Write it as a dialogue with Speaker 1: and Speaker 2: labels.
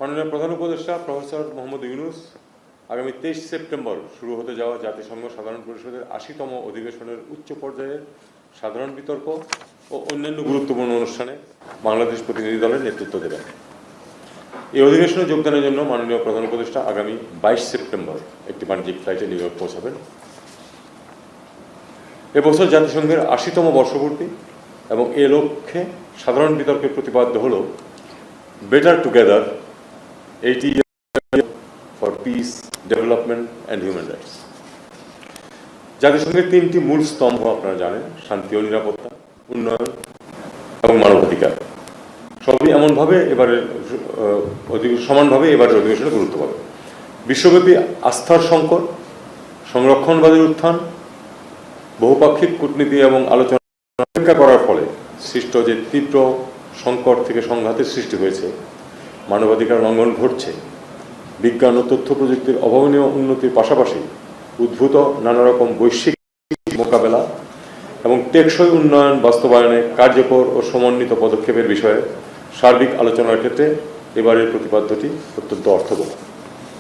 Speaker 1: মাননীয় প্রধান উপদেষ্টা প্রফেসর মোহাম্মদ ইউনূস আগামী 23 সেপ্টেম্বর শুরু হতে যাওয়া জাতিসংঘ সাধারণ পরিষদের 80তম অধিবেশনের উচ্চ পর্যায়ের সাধারণ বিতর্ক ও অন্যান্য গুরুত্বপূর্ণ অনুষ্ঠানে বাংলাদেশ প্রতিনিধি দলের নেতৃত্ব দেবেন। এই অধিবেশনে যোগদানের জন্য মাননীয় প্রধান উপদেষ্টা আগামী 22 সেপ্টেম্বর একটি বাণিজ্যিক ফ্লাইটে নিউ ইয়র্ক পৌঁছাবেন। এবছর জাতিসংঘের 80তম বর্ষপূর্তি এবং এ লক্ষ্যে সাধারণ বিতর্কের প্রতিপাদ্য হল better together 80 for piece, development and human rights. জাতিসংঘের 3টি মূল স্তম্ভ আপনারা জানেন: শান্তি ও নিরাপত্তা, উন্নয়ন এবং মানবাধিকার। সবই এমনভাবে সমানভাবে এবারের অধিবেশনে গুরুত্ব পাবে। বিশ্বব্যাপী আস্থার সংকট, সংরক্ষণবাদের উত্থান, বহুপাক্ষিক কূটনীতি এবং আলোচনা উপেক্ষা করার ফলে সৃষ্ট যে তীব্র সংকট থেকে সংঘাতের সৃষ্টি হয়েছে, মানবাধিকার লঙ্ঘন ঘটছে, বিজ্ঞান ও তথ্য প্রযুক্তির অভাবনীয় উন্নতির পাশাপাশি উদ্ভূত নানা রকম বৈশ্বিক মোকাবেলা এবং টেকসই উন্নয়ন বাস্তবায়নে কার্যকর ও সমন্বিত পদক্ষেপের বিষয়ে সার্বিক আলোচনার ক্ষেত্রে এবারের প্রতিপাদ্যটি অত্যন্ত অর্থবহ।